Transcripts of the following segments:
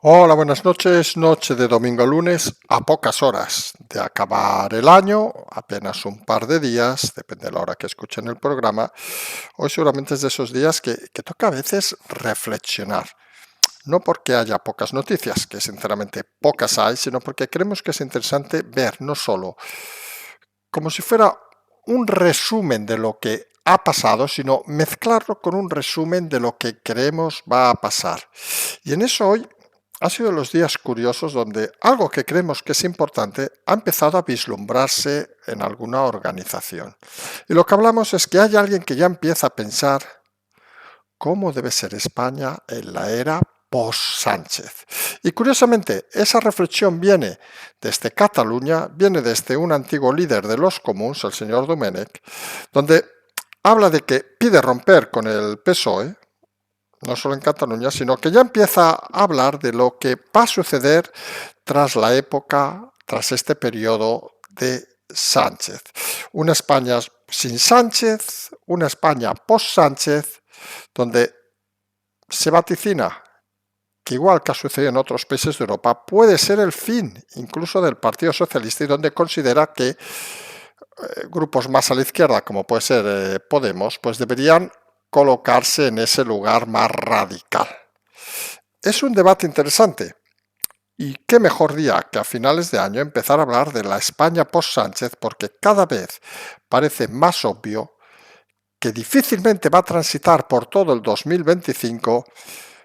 Hola, buenas noches. Noche de domingo a lunes, a pocas horas de acabar el año, apenas un par de días, depende de la hora que escuchen el programa. Hoy seguramente es de esos días que toca a veces reflexionar. No porque haya pocas noticias, que sinceramente pocas hay, sino porque creemos que es interesante ver no solo como si fuera un resumen de lo que ha pasado, sino mezclarlo con un resumen de lo que creemos va a pasar. Y en eso hoy ha sido los días curiosos donde algo que creemos que es importante ha empezado a vislumbrarse en alguna organización. Y lo que hablamos es que hay alguien que ya empieza a pensar cómo debe ser España en la era post-Sánchez. Y curiosamente, esa reflexión viene desde Cataluña, viene desde un antiguo líder de los comuns, el señor Domènech, donde habla de que pide romper con el PSOE, no solo en Cataluña, sino que ya empieza a hablar de lo que va a suceder tras la época, tras este periodo de Sánchez. Una España sin Sánchez, una España post-Sánchez, donde se vaticina que igual que ha sucedido en otros países de Europa, puede ser el fin incluso del Partido Socialista y donde considera que grupos más a la izquierda, como puede ser Podemos, pues deberían colocarse en ese lugar más radical. Es un debate interesante. Y qué mejor día que a finales de año empezar a hablar de la España post-Sánchez, porque cada vez parece más obvio que difícilmente va a transitar por todo el 2025,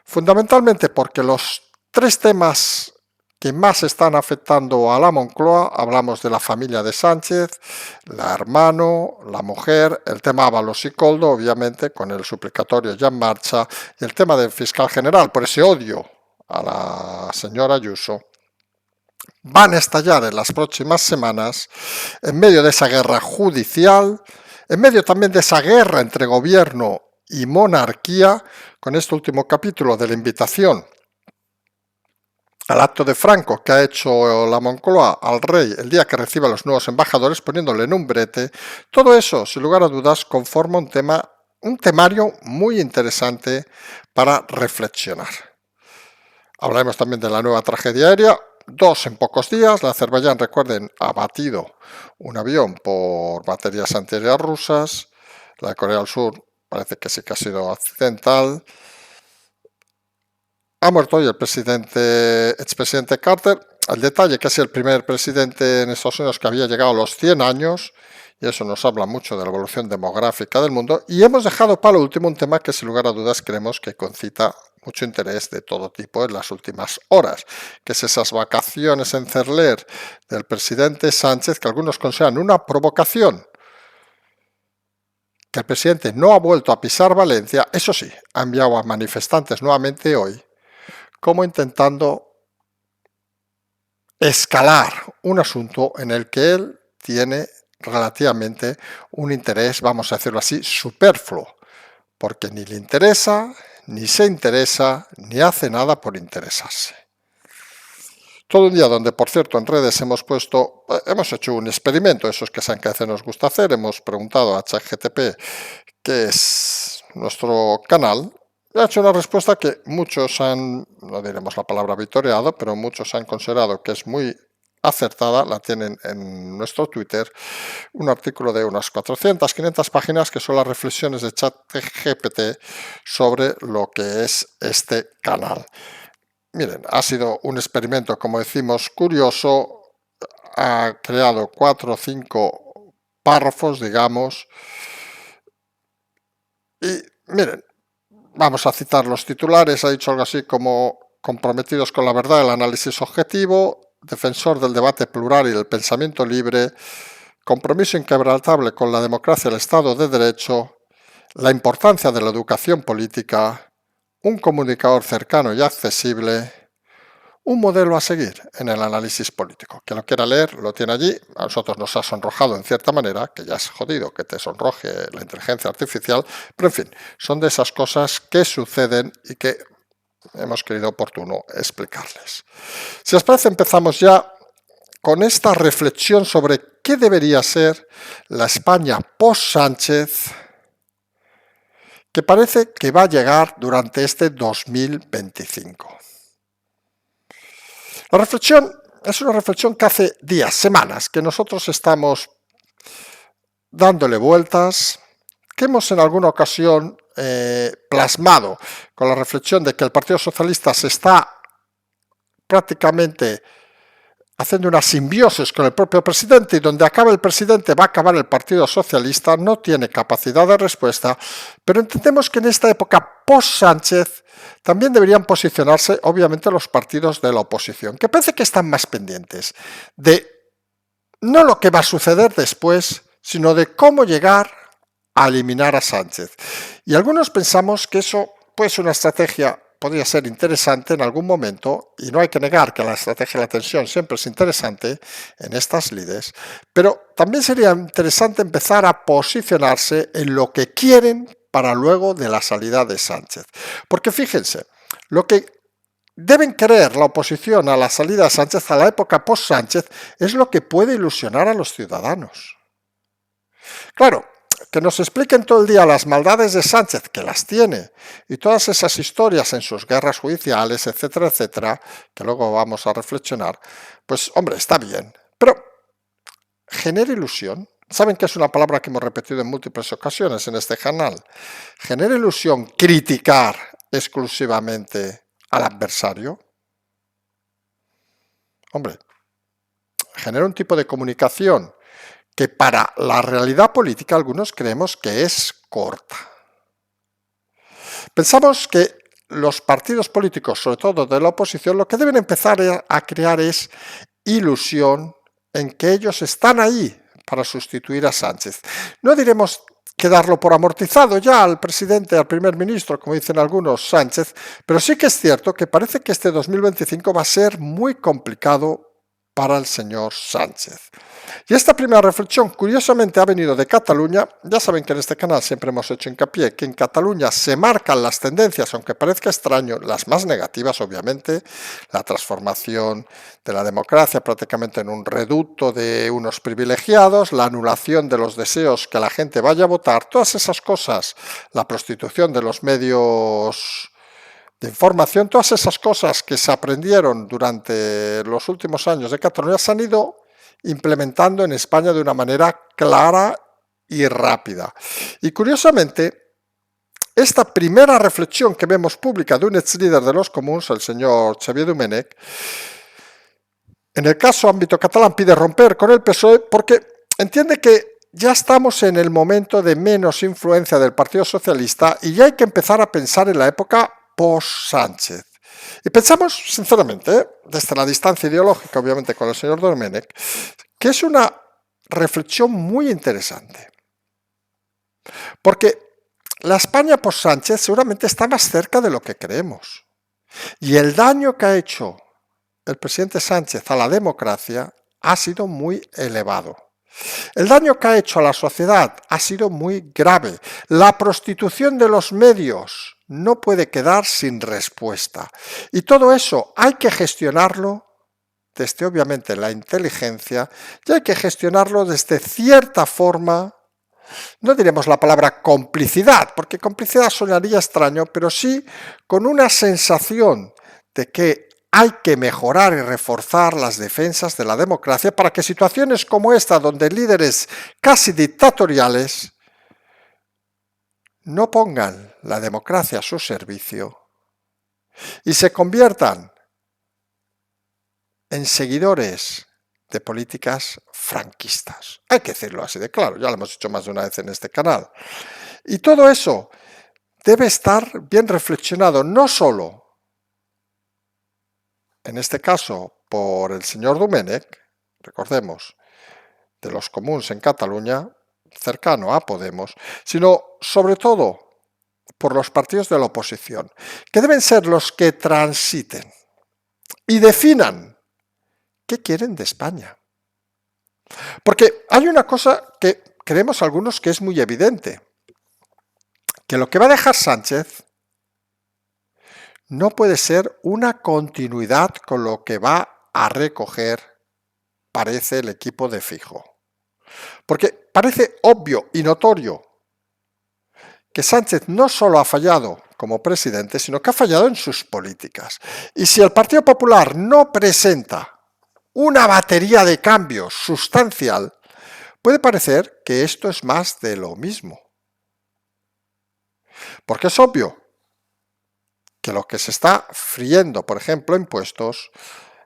fundamentalmente porque los tres temas que más están afectando a la Moncloa, hablamos de la familia de Sánchez, la hermano, la mujer, el tema Ábalos y Coldo, obviamente, con el suplicatorio ya en marcha, y el tema del fiscal general, por ese odio a la señora Ayuso, van a estallar en las próximas semanas en medio de esa guerra judicial, en medio también de esa guerra entre gobierno y monarquía, con este último capítulo de la invitación al acto de Franco que ha hecho la Moncloa al rey el día que recibe a los nuevos embajadores poniéndole en un brete, todo eso, sin lugar a dudas, conforma un temario muy interesante para reflexionar. Hablaremos también de la nueva tragedia aérea, dos en pocos días. La Azerbaiyán, recuerden, ha abatido un avión por baterías antiaéreas rusas. La de Corea del Sur parece que sí que ha sido accidental. Ha muerto hoy el expresidente Carter. El detalle que es el primer presidente en Estados Unidos que había llegado a los 100 años, y eso nos habla mucho de la evolución demográfica del mundo. Y hemos dejado para lo último un tema que sin lugar a dudas creemos que concita mucho interés de todo tipo en las últimas horas, que es esas vacaciones en Cerler del presidente Sánchez, que algunos consideran una provocación, que el presidente no ha vuelto a pisar Valencia, eso sí, ha enviado a manifestantes nuevamente hoy, como intentando escalar un asunto en el que él tiene relativamente un interés, vamos a decirlo así, superfluo, porque ni le interesa, ni se interesa, ni hace nada por interesarse. Todo un día donde, por cierto, en redes hemos hecho un experimento, esos que saben que a veces nos gusta hacer, hemos preguntado a ChatGPT qué es nuestro canal, y ha hecho una respuesta que muchos han, no diremos la palabra vitoreado, pero muchos han considerado que es muy acertada. La tienen en nuestro Twitter, un artículo de unas 400, 500 páginas que son las reflexiones de ChatGPT sobre lo que es este canal. Miren, ha sido un experimento, como decimos, curioso. Ha creado 4 o 5 párrafos, digamos, y miren, vamos a citar los titulares. Ha dicho algo así como: comprometidos con la verdad, el análisis objetivo, defensor del debate plural y del pensamiento libre, compromiso inquebrantable con la democracia y el Estado de Derecho, la importancia de la educación política, un comunicador cercano y accesible, un modelo a seguir en el análisis político. Quien lo quiera leer lo tiene allí. A nosotros nos ha sonrojado en cierta manera, que ya es jodido que te sonroje la inteligencia artificial, pero en fin, son de esas cosas que suceden y que hemos querido oportuno explicarles. Si os parece, empezamos ya con esta reflexión sobre qué debería ser la España post-Sánchez, que parece que va a llegar durante este 2025. La reflexión es una reflexión que hace días, semanas, que nosotros estamos dándole vueltas, que hemos en alguna ocasión plasmado con la reflexión de que el Partido Socialista se está prácticamente haciendo una simbiosis con el propio presidente, y donde acaba el presidente va a acabar el Partido Socialista. No tiene capacidad de respuesta, pero entendemos que en esta época post-Sánchez también deberían posicionarse obviamente los partidos de la oposición, que parece que están más pendientes de no lo que va a suceder después, sino de cómo llegar a eliminar a Sánchez. Y algunos pensamos que eso puede ser una estrategia, podría ser interesante en algún momento, y no hay que negar que la estrategia de la tensión siempre es interesante en estas lides, pero también sería interesante empezar a posicionarse en lo que quieren para luego de la salida de Sánchez. Porque fíjense, lo que deben querer la oposición a la salida de Sánchez, a la época post-Sánchez, es lo que puede ilusionar a los ciudadanos. Claro, que nos expliquen todo el día las maldades de Sánchez, que las tiene, y todas esas historias en sus guerras judiciales, etcétera, etcétera, que luego vamos a reflexionar, pues hombre, está bien, pero genera ilusión. ¿Saben que es una palabra que hemos repetido en múltiples ocasiones en este canal? ¿Genera ilusión criticar exclusivamente al adversario? Hombre, genera un tipo de comunicación que para la realidad política algunos creemos que es corta. Pensamos que los partidos políticos, sobre todo de la oposición, lo que deben empezar a crear es ilusión en que ellos están ahí para sustituir a Sánchez. No diremos que darlo por amortizado ya al presidente, al primer ministro, como dicen algunos, Sánchez, pero sí que es cierto que parece que este 2025 va a ser muy complicado para el señor Sánchez. Y esta primera reflexión, curiosamente, ha venido de Cataluña. Ya saben que en este canal siempre hemos hecho hincapié que en Cataluña se marcan las tendencias, aunque parezca extraño, las más negativas, obviamente, la transformación de la democracia prácticamente en un reducto de unos privilegiados, la anulación de los deseos que la gente vaya a votar, todas esas cosas, la prostitución de los medios de información, todas esas cosas que se aprendieron durante los últimos años de Cataluña se han ido implementando en España de una manera clara y rápida. Y curiosamente, esta primera reflexión que vemos pública de un ex líder de los comuns, el señor Xavier Domènech, en el caso ámbito catalán pide romper con el PSOE porque entiende que ya estamos en el momento de menos influencia del Partido Socialista y ya hay que empezar a pensar en la época post-Sánchez. Y pensamos, sinceramente, desde la distancia ideológica, obviamente, con el señor Domènech, que es una reflexión muy interesante. Porque la España post-Sánchez seguramente está más cerca de lo que creemos. Y el daño que ha hecho el presidente Sánchez a la democracia ha sido muy elevado. El daño que ha hecho a la sociedad ha sido muy grave. La prostitución de los medios no puede quedar sin respuesta. Y todo eso hay que gestionarlo desde obviamente la inteligencia y hay que gestionarlo desde cierta forma. No diremos la palabra complicidad, porque complicidad sonaría extraño, pero sí con una sensación de que hay que mejorar y reforzar las defensas de la democracia para que situaciones como esta, donde líderes casi dictatoriales no pongan la democracia a su servicio y se conviertan en seguidores de políticas franquistas. Hay que decirlo así de claro, ya lo hemos dicho más de una vez en este canal. Y todo eso debe estar bien reflexionado, no solo en este caso por el señor Domènech, recordemos, de los comuns en Cataluña, cercano a Podemos, sino sobre todo por los partidos de la oposición, que deben ser los que transiten y definan qué quieren de España. Porque hay una cosa que creemos algunos que es muy evidente, que lo que va a dejar Sánchez no puede ser una continuidad con lo que va a recoger, parece, el equipo de Feijóo. Porque parece obvio y notorio que Sánchez no solo ha fallado como presidente, sino que ha fallado en sus políticas. Y si el Partido Popular no presenta una batería de cambios sustancial, puede parecer que esto es más de lo mismo. Porque es obvio que lo que se está friendo, por ejemplo, impuestos,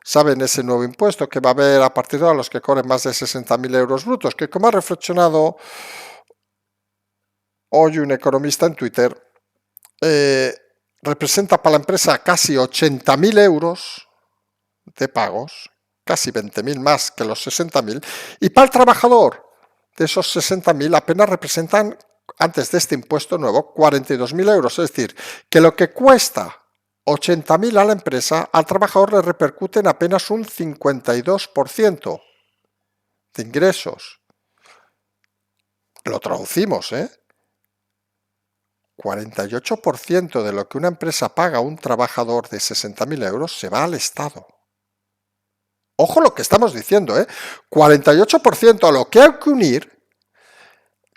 saben ese nuevo impuesto que va a haber a partir de los que cobren más de 60.000 euros brutos, que como ha reflexionado hoy un economista en Twitter, representa para la empresa casi 80.000 euros de pagos, casi 20.000 más que los 60.000, y para el trabajador de esos 60.000 apenas representan, antes de este impuesto nuevo, 42.000 euros. Es decir, que lo que cuesta 80.000 a la empresa, al trabajador le repercute en apenas un 52% de ingresos. Lo traducimos, 48% de lo que una empresa paga a un trabajador de 60.000 euros se va al Estado. Ojo lo que estamos diciendo, 48% a lo que hay que unir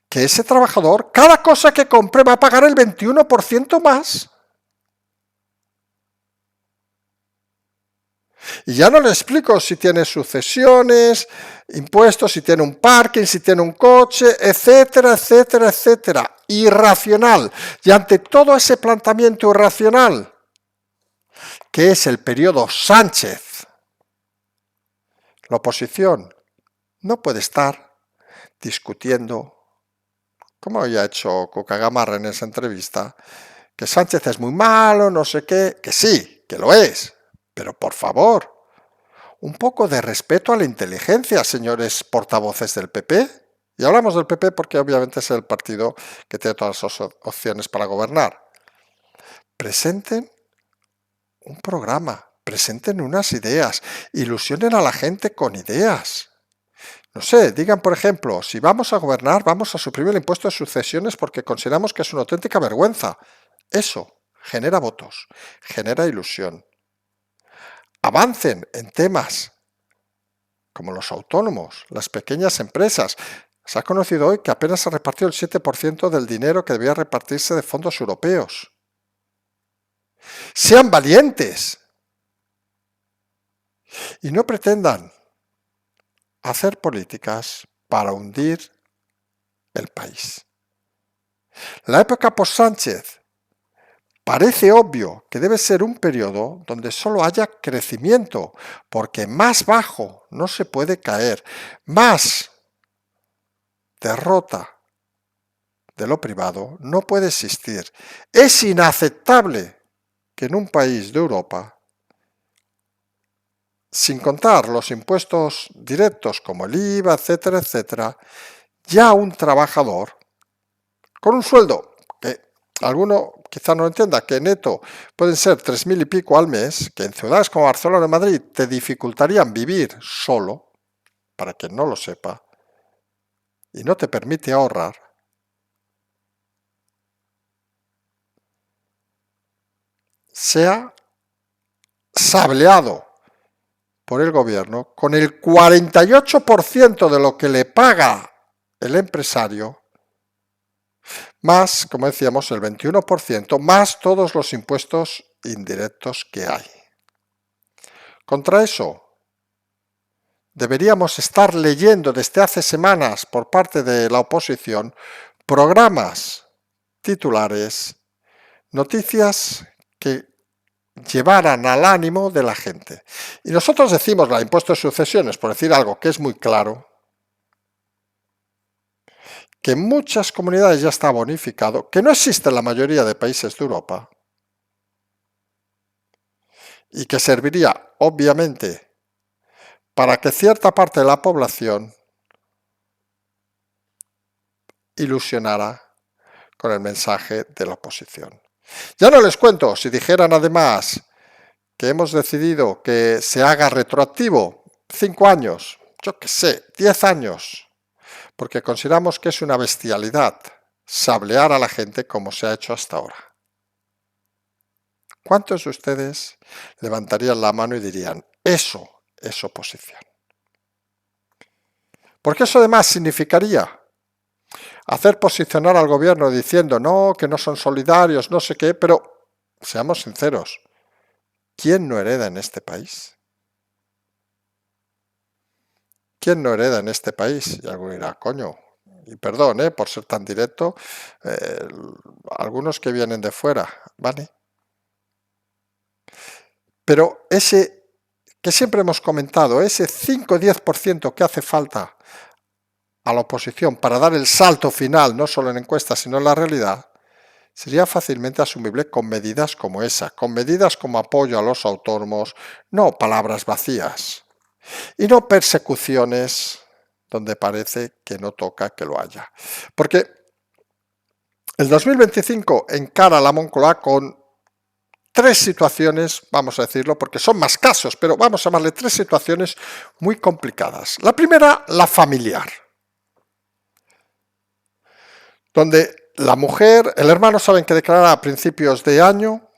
que ese trabajador, cada cosa que compre va a pagar el 21% más. Y ya no le explico si tiene sucesiones, impuestos, si tiene un parking, si tiene un coche, etcétera, etcétera, etcétera. Irracional. Y ante todo ese planteamiento irracional, que es el periodo Sánchez, la oposición no puede estar discutiendo, como ya ha hecho Cucagamarra en esa entrevista, que Sánchez es muy malo, no sé qué, que sí, que lo es, pero por favor, un poco de respeto a la inteligencia, señores portavoces del PP. Y hablamos del PP porque obviamente es el partido que tiene todas las opciones para gobernar. Presenten un programa, presenten unas ideas, ilusionen a la gente con ideas. No sé, digan por ejemplo, si vamos a gobernar, vamos a suprimir el impuesto de sucesiones porque consideramos que es una auténtica vergüenza. Eso genera votos, genera ilusión. Avancen en temas como los autónomos, las pequeñas empresas. Se ha conocido hoy que apenas se repartió el 7% del dinero que debía repartirse de fondos europeos. Sean valientes y no pretendan hacer políticas para hundir el país. La época post-Sánchez parece obvio que debe ser un periodo donde solo haya crecimiento, porque más bajo no se puede caer, más derrota de lo privado no puede existir. Es inaceptable que en un país de Europa, sin contar los impuestos directos como el IVA, etcétera, etcétera, ya un trabajador con un sueldo que alguno quizá no entienda, que neto pueden ser 3.000 y pico al mes, que en ciudades como Barcelona y Madrid te dificultarían vivir solo, para quien no lo sepa, y no te permite ahorrar, sea sableado por el gobierno con el 48% de lo que le paga el empresario, más, como decíamos, el 21%, más todos los impuestos indirectos que hay. Contra eso, deberíamos estar leyendo desde hace semanas por parte de la oposición programas titulares, noticias que llevaran al ánimo de la gente. Y nosotros decimos la impuesto de sucesiones, por decir algo que es muy claro, que en muchas comunidades ya está bonificado, que no existe en la mayoría de países de Europa y que serviría, obviamente, para que cierta parte de la población ilusionara con el mensaje de la oposición. Ya no les cuento, si dijeran además que hemos decidido que se haga retroactivo 5 años, yo qué sé, 10 años, porque consideramos que es una bestialidad sablear a la gente como se ha hecho hasta ahora. ¿Cuántos de ustedes levantarían la mano y dirían, eso es oposición? Porque eso además significaría hacer posicionar al gobierno diciendo no, que no son solidarios, no sé qué, pero seamos sinceros, ¿quién no hereda en este país? ¿Quién no hereda en este país? Y alguno dirá, coño, y perdón, por ser tan directo, eh, algunos que vienen de fuera, ¿vale? Pero ese que siempre hemos comentado, ese 5 o 10% que hace falta a la oposición para dar el salto final, no solo en encuestas, sino en la realidad, sería fácilmente asumible con medidas como esa, con medidas como apoyo a los autónomos, no palabras vacías, y no persecuciones donde parece que no toca que lo haya. Porque el 2025 encara la Moncloa con tres situaciones, vamos a decirlo, porque son más casos, pero vamos a llamarle tres situaciones muy complicadas. La primera, la familiar, donde la mujer, el hermano saben que declarará a principios de año,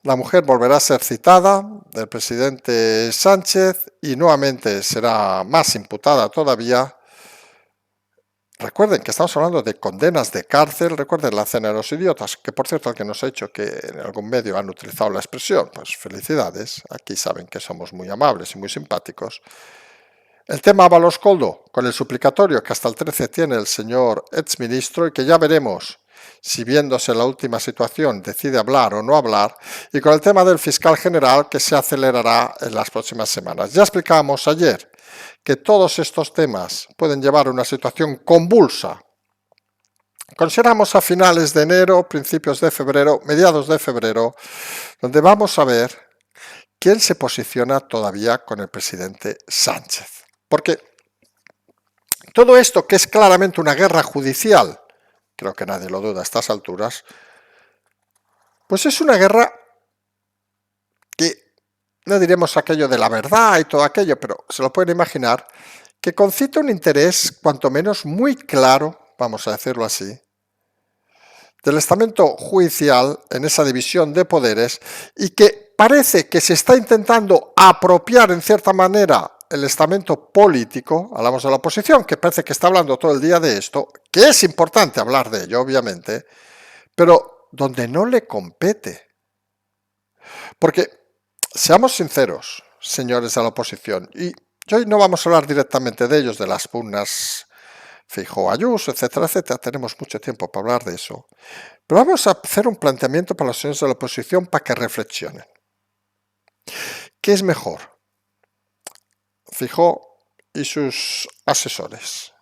la mujer volverá a ser citada del presidente Sánchez y nuevamente será más imputada todavía. Recuerden que estamos hablando de condenas de cárcel, recuerden la cena de los idiotas, que por cierto alguien nos ha dicho que en algún medio han utilizado la expresión, pues felicidades, aquí saben que somos muy amables y muy simpáticos. El tema Ábalos Coldo, con el suplicatorio que hasta el 13 tiene el señor exministro y que ya veremos si viéndose la última situación decide hablar o no hablar, y con el tema del fiscal general que se acelerará en las próximas semanas. Ya explicábamos ayer que todos estos temas pueden llevar a una situación convulsa. Consideramos a finales de enero, principios de febrero, mediados de febrero, donde vamos a ver quién se posiciona todavía con el presidente Sánchez. Porque todo esto, que es claramente una guerra judicial, creo que nadie lo duda a estas alturas, pues es una guerra que no diremos aquello de la verdad y todo aquello, pero se lo pueden imaginar, que concita un interés cuanto menos muy claro, vamos a decirlo así, del estamento judicial en esa división de poderes y que parece que se está intentando apropiar en cierta manera el estamento político, hablamos de la oposición, que parece que está hablando todo el día de esto, que es importante hablar de ello, obviamente, pero donde no le compete. Porque, seamos sinceros, señores de la oposición, y hoy no vamos a hablar directamente de ellos, de las pugnas Feijóo Ayuso, etcétera, etcétera, tenemos mucho tiempo para hablar de eso, pero vamos a hacer un planteamiento para los señores de la oposición para que reflexionen. ¿Qué es mejor? Feijóo y sus asesores,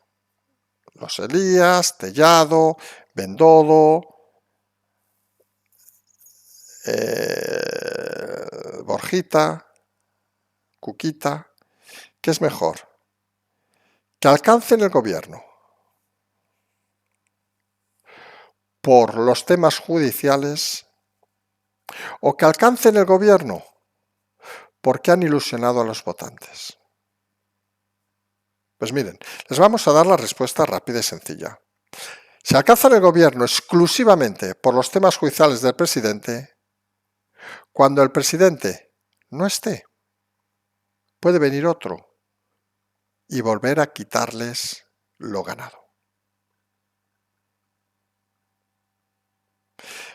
los Elías, Tellado, Bendodo, Borjita, Cuquita. ¿Qué es mejor? Que alcancen el gobierno por los temas judiciales o que alcancen el gobierno porque han ilusionado a los votantes. Pues miren, les vamos a dar la respuesta rápida y sencilla. Si alcanzan el gobierno exclusivamente por los temas judiciales del presidente, cuando el presidente no esté, puede venir otro y volver a quitarles lo ganado.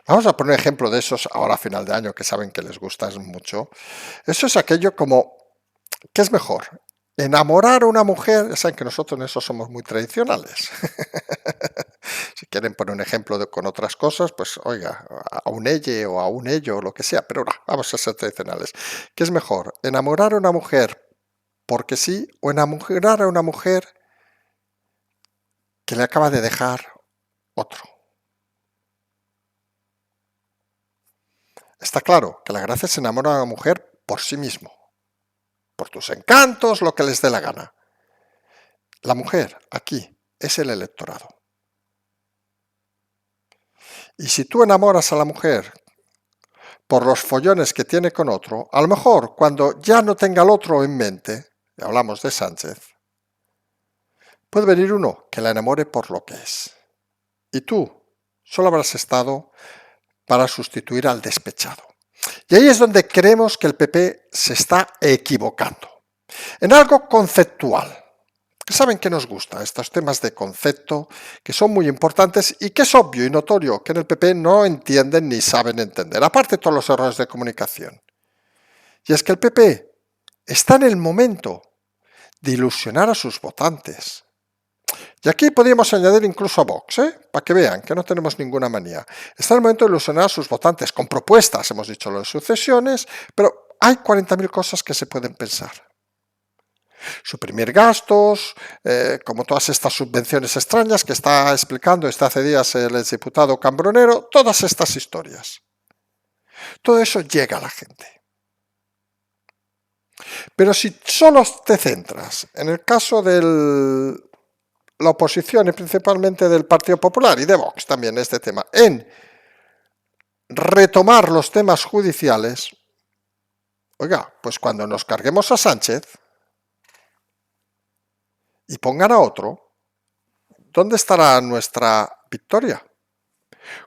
Vamos a poner un ejemplo de esos ahora a final de año, que saben que les gusta mucho. Eso es aquello como, ¿qué es mejor? Enamorar a una mujer, ya saben que nosotros en eso somos muy tradicionales. Si quieren poner un ejemplo con otras cosas, pues oiga, a un ella o a un ello o lo que sea, pero no, vamos a ser tradicionales. ¿Qué es mejor? ¿Enamorar a una mujer porque sí o enamorar a una mujer que le acaba de dejar otro? Está claro que la gracia es enamorar a una mujer por sí mismo, por tus encantos, lo que les dé la gana. La mujer aquí es el electorado. Y si tú enamoras a la mujer por los follones que tiene con otro, a lo mejor cuando ya no tenga al otro en mente, y hablamos de Sánchez, puede venir uno que la enamore por lo que es. Y tú solo habrás estado para sustituir al despechado. Y ahí es donde creemos que el PP se está equivocando. En algo conceptual. Saben que nos gustan estos temas de concepto, que son muy importantes y que es obvio y notorio que en el PP no entienden ni saben entender, aparte de todos los errores de comunicación. Y es que el PP está en el momento de ilusionar a sus votantes. Y aquí podríamos añadir incluso a Vox, para que vean que no tenemos ninguna manía. Está en el momento de ilusionar a sus votantes con propuestas, hemos dicho lo de sucesiones, pero hay 40.000 cosas que se pueden pensar. Suprimir gastos, como todas estas subvenciones extrañas que está explicando este hace días el exdiputado Cambronero, todas estas historias. Todo eso llega a la gente. Pero si solo te centras en el caso de la oposición y principalmente del Partido Popular y de Vox también este tema, en retomar los temas judiciales, oiga, pues cuando nos carguemos a Sánchez y pongan a otro, ¿dónde estará nuestra victoria?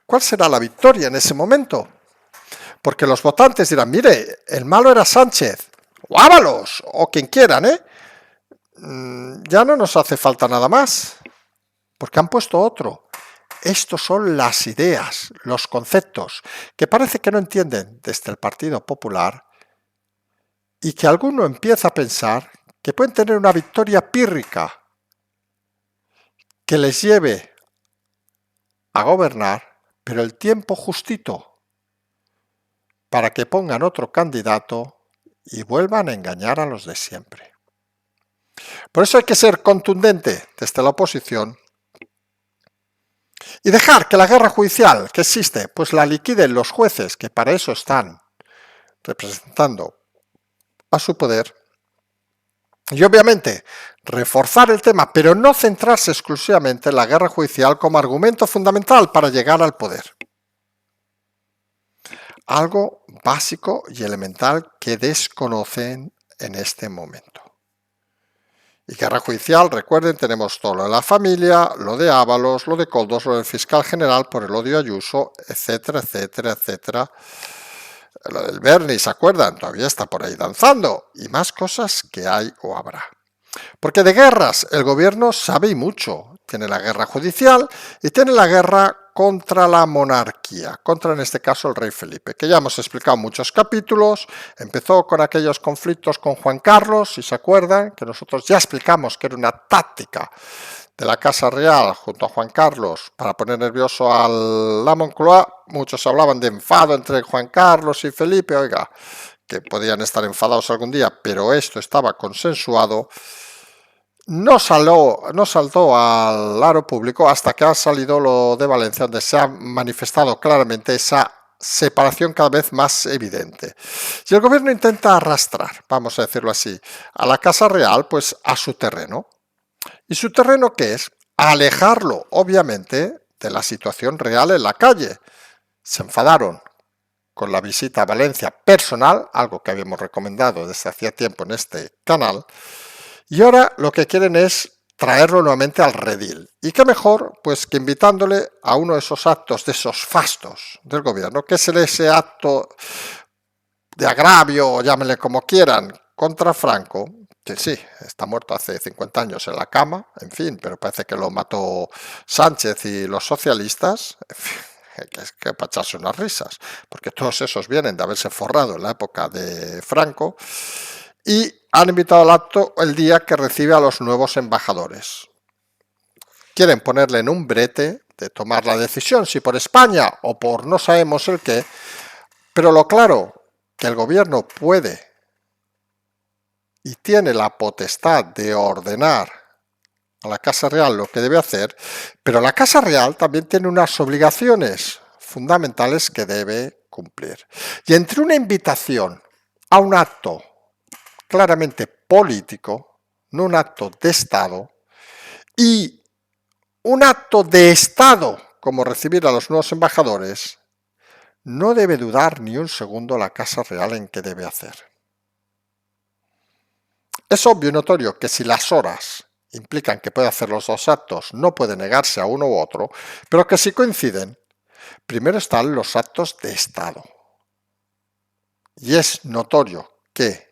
¿Cuál será la victoria en ese momento? Porque los votantes dirán, mire, el malo era Sánchez, o Ábalos, o quien quieran, ya no nos hace falta nada más, porque han puesto otro. Estos son las ideas, los conceptos, que parece que no entienden desde el Partido Popular y que alguno empieza a pensar que pueden tener una victoria pírrica que les lleve a gobernar, pero el tiempo justito para que pongan otro candidato y vuelvan a engañar a los de siempre. Por eso hay que ser contundente desde la oposición y dejar que la guerra judicial que existe, pues la liquiden los jueces, que para eso están representando a su poder, y obviamente reforzar el tema, pero no centrarse exclusivamente en la guerra judicial como argumento fundamental para llegar al poder. Algo básico y elemental que desconocen en este momento. Y guerra judicial, recuerden, tenemos todo lo de la familia, lo de Ábalos, lo de Koldos, lo del fiscal general por el odio a Ayuso, etcétera, etcétera, etcétera. Lo del Bernie, ¿se acuerdan? Todavía está por ahí danzando. Y más cosas que hay o habrá. Porque de guerras el gobierno sabe y mucho. Tiene la guerra judicial y tiene la guerra contra la monarquía, contra en este caso el rey Felipe, que ya hemos explicado en muchos capítulos. Empezó con aquellos conflictos con Juan Carlos, si se acuerdan, que nosotros ya explicamos que era una táctica de la Casa Real junto a Juan Carlos para poner nervioso a la Moncloa. Muchos hablaban de enfado entre Juan Carlos y Felipe, oiga, que podían estar enfadados algún día, pero esto estaba consensuado. No saltó al aro público hasta que ha salido lo de Valencia, donde se ha manifestado claramente esa separación cada vez más evidente. Y el gobierno intenta arrastrar, vamos a decirlo así, a la Casa Real, pues a su terreno. ¿Y su terreno qué es? Alejarlo, obviamente, de la situación real en la calle. Se enfadaron con la visita a Valencia personal, algo que habíamos recomendado desde hacía tiempo en este canal, y ahora lo que quieren es traerlo nuevamente al redil. ¿Y qué mejor? Pues que invitándole a uno de esos actos, de esos fastos del gobierno, que es ese acto de agravio, o llámenle como quieran, contra Franco, que sí, está muerto hace 50 años en la cama, en fin, pero parece que lo mató Sánchez y los socialistas, en fin, que es que para echarse unas risas, porque todos esos vienen de haberse forrado en la época de Franco, y han invitado al acto el día que recibe a los nuevos embajadores. Quieren ponerle en un brete de tomar la decisión, si por España o por no sabemos el qué, pero lo claro, que el gobierno puede y tiene la potestad de ordenar a la Casa Real lo que debe hacer, pero la Casa Real también tiene unas obligaciones fundamentales que debe cumplir. Y entre una invitación a un acto claramente político, no un acto de Estado, y un acto de Estado como recibir a los nuevos embajadores, no debe dudar ni un segundo la Casa Real en qué debe hacer. Es obvio y notorio que si las horas implican que puede hacer los dos actos, no puede negarse a uno u otro, pero que si coinciden, primero están los actos de Estado. Y es notorio que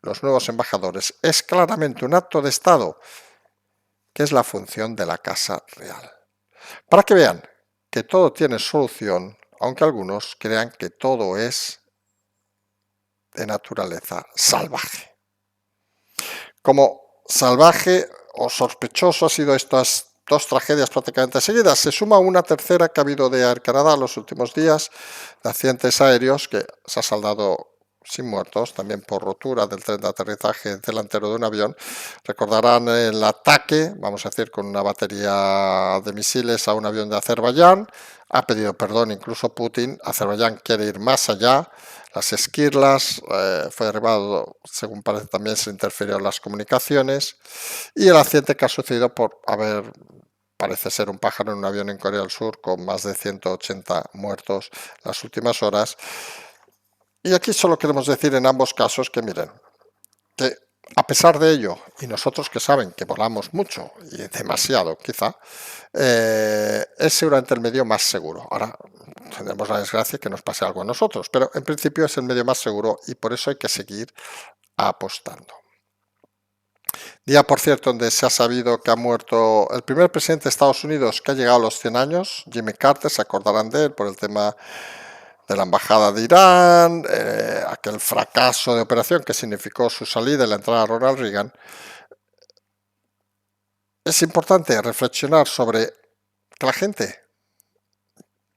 los nuevos embajadores es claramente un acto de Estado que es la función de la Casa Real. Para que vean que todo tiene solución, aunque algunos crean que todo es de naturaleza salvaje. Como salvaje o sospechoso ha sido estas dos tragedias prácticamente seguidas. Se suma una tercera que ha habido de Air Canada los últimos días, de accidentes aéreos que se ha saldado sin muertos, también por rotura del tren de aterrizaje delantero de un avión. Recordarán el ataque, vamos a decir, con una batería de misiles a un avión de Azerbaiyán. Ha pedido perdón incluso Putin. Azerbaiyán quiere ir más allá. Las esquirlas, fue derribado, según parece también se interfirió en las comunicaciones, y el accidente que ha sucedido por haber, parece ser un pájaro en un avión en Corea del Sur con más de 180 muertos las últimas horas. Y aquí solo queremos decir en ambos casos que miren, que a pesar de ello, y nosotros que saben que volamos mucho y demasiado quizá, es seguramente el medio más seguro. Ahora tendremos la desgracia que nos pase algo a nosotros, pero en principio es el medio más seguro y por eso hay que seguir apostando. Día, por cierto, donde se ha sabido que ha muerto el primer presidente de Estados Unidos que ha llegado a los 100 años, Jimmy Carter, se acordarán de él por el tema de la embajada de Irán, aquel fracaso de operación que significó su salida y la entrada de Ronald Reagan. Es importante reflexionar sobre que la gente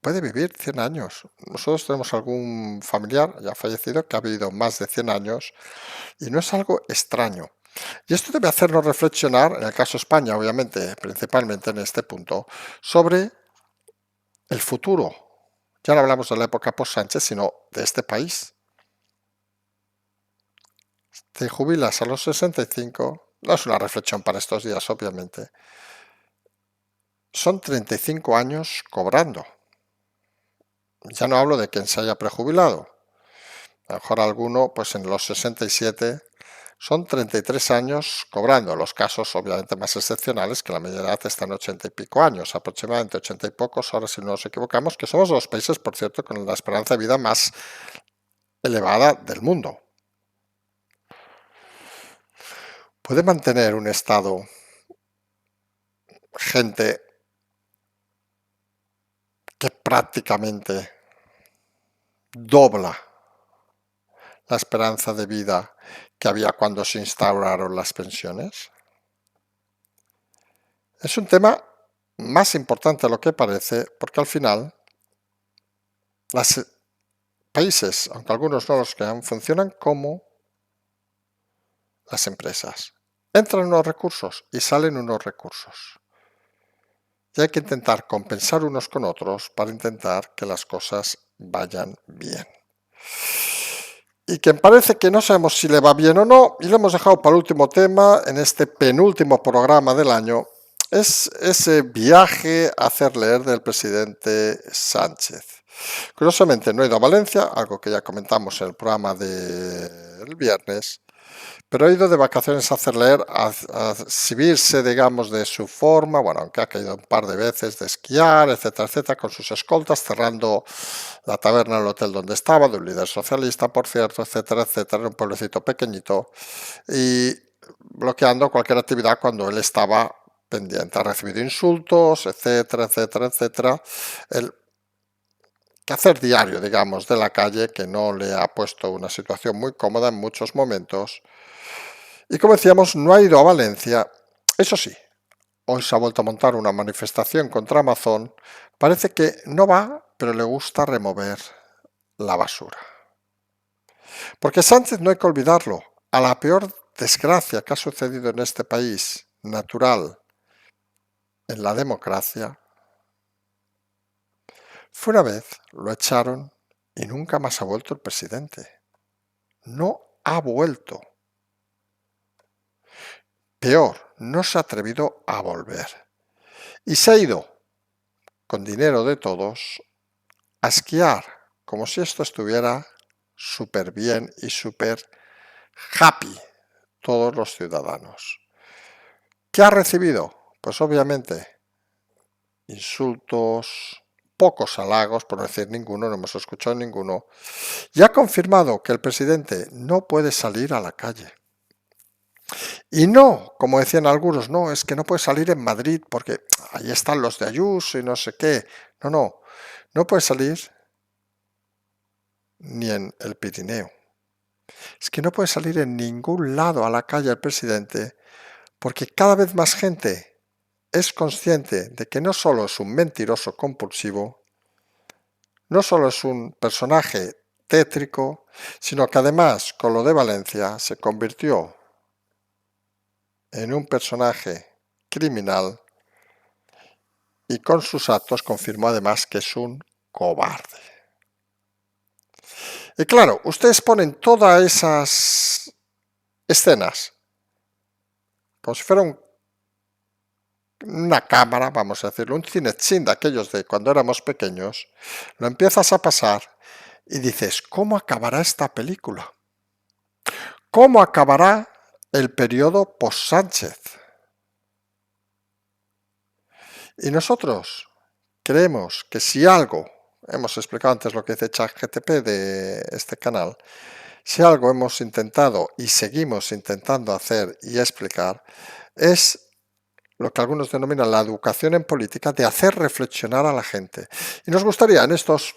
puede vivir 100 años. Nosotros tenemos algún familiar ya fallecido que ha vivido más de 100 años y no es algo extraño. Y esto debe hacernos reflexionar, en el caso de España, obviamente, principalmente en este punto, sobre el futuro. Ya no hablamos de la época post-Sánchez, sino de este país. Te jubilas a los 65, no es una reflexión para estos días, obviamente. Son 35 años cobrando. Ya no hablo de quien se haya prejubilado. A lo mejor alguno, pues en los 67, son 33 años cobrando. Los casos, obviamente, más excepcionales, que la media edad está en 80 y pico años, aproximadamente 80 y pocos, ahora si no nos equivocamos, que somos los países, por cierto, con la esperanza de vida más elevada del mundo. ¿Puede mantener un Estado gente que prácticamente dobla la esperanza de vida que había cuando se instauraron las pensiones? Es un tema más importante de lo que parece, porque al final los países, aunque algunos no los crean, funcionan como las empresas. Entran unos recursos y salen unos recursos. Y hay que intentar compensar unos con otros para intentar que las cosas vayan bien. Y quien parece que no sabemos si le va bien o no, y lo hemos dejado para el último tema, en este penúltimo programa del año, es ese viaje a hacer leer del presidente Sánchez. Curiosamente no he ido a Valencia, algo que ya comentamos en el programa del viernes, pero ha ido de vacaciones a hacer leer, a exhibirse, digamos, de su forma, bueno, aunque ha caído un par de veces de esquiar, etcétera, etcétera, con sus escoltas, cerrando la taberna del hotel donde estaba, de un líder socialista, por cierto, etcétera, etcétera, en un pueblecito pequeñito, y bloqueando cualquier actividad cuando él estaba pendiente. Ha recibido insultos, etcétera, etcétera, etcétera. El quehacer diario, digamos, de la calle, que no le ha puesto una situación muy cómoda en muchos momentos. Y como decíamos, no ha ido a Valencia. Eso sí, hoy se ha vuelto a montar una manifestación contra Amazon. Parece que no va, pero le gusta remover la basura. Porque Sánchez, no hay que olvidarlo, a la peor desgracia que ha sucedido en este país, natural, en la democracia, fue una vez, lo echaron y nunca más ha vuelto el presidente. No ha vuelto. Peor, no se ha atrevido a volver. Y se ha ido, con dinero de todos, a esquiar, como si esto estuviera súper bien y súper happy, todos los ciudadanos. ¿Qué ha recibido? Pues obviamente insultos, pocos halagos, por no decir ninguno, no hemos escuchado ninguno, y ha confirmado que el presidente no puede salir a la calle. Y no, como decían algunos, no, es que no puede salir en Madrid porque ahí están los de Ayuso y no sé qué. No, no, no puede salir ni en el Pirineo. Es que no puede salir en ningún lado a la calle el presidente porque cada vez más gente es consciente de que no solo es un mentiroso compulsivo, no solo es un personaje tétrico, sino que además, con lo de Valencia, se convirtió en un personaje criminal y con sus actos confirmó además que es un cobarde. Y claro, ustedes ponen todas esas escenas como si fuera una cámara, vamos a decirlo, un cinechín de aquellos de cuando éramos pequeños, lo empiezas a pasar y dices, ¿cómo acabará esta película? ¿Cómo acabará el periodo post-Sánchez? Y nosotros creemos que si algo, hemos explicado antes lo que dice ChatGPT de este canal, si algo hemos intentado y seguimos intentando hacer y explicar, es lo que algunos denominan la educación en política, de hacer reflexionar a la gente. Y nos gustaría en estas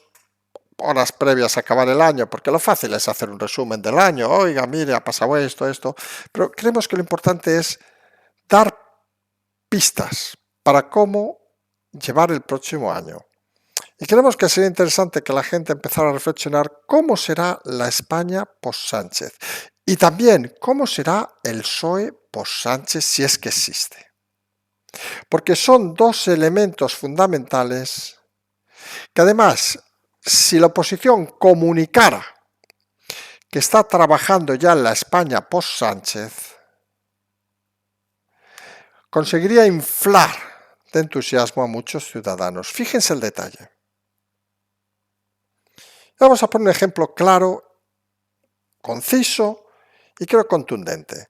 horas previas a acabar el año, porque lo fácil es hacer un resumen del año, oiga, mire, ha pasado esto, pero creemos que lo importante es dar pistas para cómo llevar el próximo año. Y creemos que sería interesante que la gente empezara a reflexionar cómo será la España post-Sánchez y también cómo será el PSOE post-Sánchez si es que existe. Porque son dos elementos fundamentales que además, si la oposición comunicara que está trabajando ya en la España post-Sánchez, conseguiría inflar de entusiasmo a muchos ciudadanos. Fíjense el detalle. Vamos a poner un ejemplo claro, conciso y creo contundente.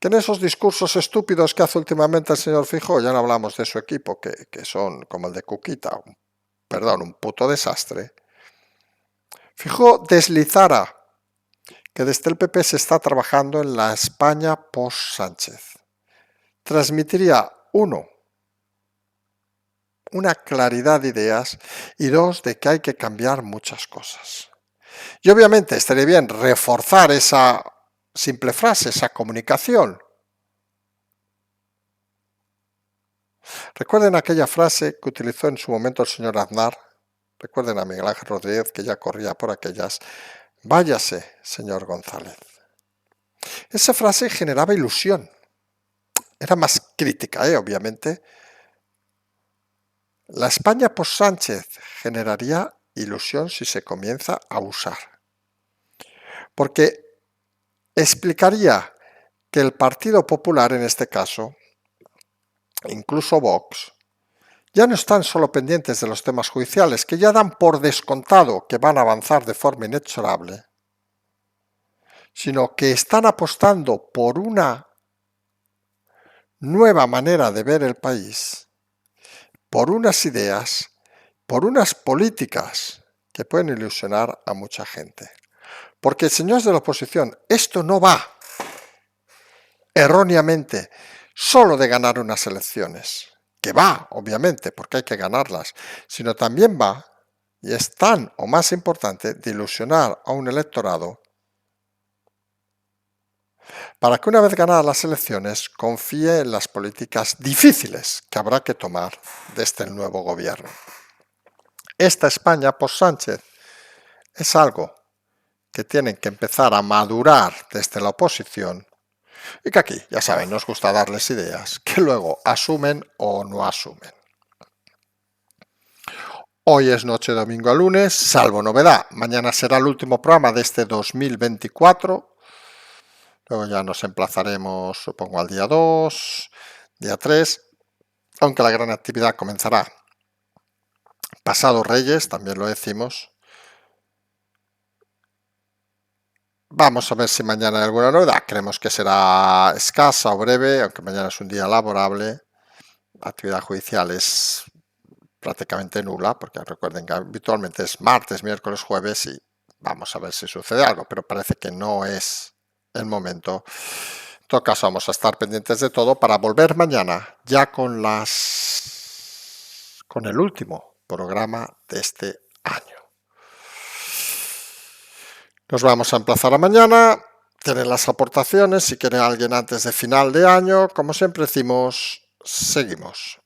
Que en esos discursos estúpidos que hace últimamente el señor Feijóo, ya no hablamos de su equipo, que son como el de Cuquita, un puto desastre, Feijóo deslizara que desde el PP se está trabajando en la España post-Sánchez. Transmitiría, uno, una claridad de ideas y dos, de que hay que cambiar muchas cosas. Y obviamente estaría bien reforzar esa simple frase, esa comunicación. Recuerden aquella frase que utilizó en su momento el señor Aznar. Recuerden a Miguel Ángel Rodríguez, que ya corría por aquellas. Váyase, señor González. Esa frase generaba ilusión. Era más crítica, obviamente. La España post-Sánchez generaría ilusión si se comienza a usar. Porque explicaría que el Partido Popular, en este caso, incluso Vox, ya no están solo pendientes de los temas judiciales, que ya dan por descontado que van a avanzar de forma inexorable, sino que están apostando por una nueva manera de ver el país, por unas ideas, por unas políticas que pueden ilusionar a mucha gente. Porque, señores de la oposición, esto no va erróneamente solo de ganar unas elecciones, que va, obviamente, porque hay que ganarlas, sino también va, y es tan o más importante, de ilusionar a un electorado para que una vez ganadas las elecciones confíe en las políticas difíciles que habrá que tomar desde el nuevo gobierno. Esta España post-Sánchez es algo que tienen que empezar a madurar desde la oposición y que aquí, ya saben, nos gusta darles ideas que luego asumen o no asumen. Hoy es noche de domingo a lunes, salvo novedad. Mañana será el último programa de este 2024. Luego ya nos emplazaremos, supongo, al día 2, día 3, aunque la gran actividad comenzará pasado Reyes, también lo decimos. Vamos a ver si mañana hay alguna novedad. Creemos que será escasa o breve, aunque mañana es un día laborable. La actividad judicial es prácticamente nula, porque recuerden que habitualmente es martes, miércoles, jueves y vamos a ver si sucede algo, pero parece que no es el momento. En todo caso, vamos a estar pendientes de todo para volver mañana ya con el último programa de este año. Nos vamos a emplazar a mañana. Tienen las aportaciones. Si quiere alguien antes de final de año, como siempre decimos, seguimos.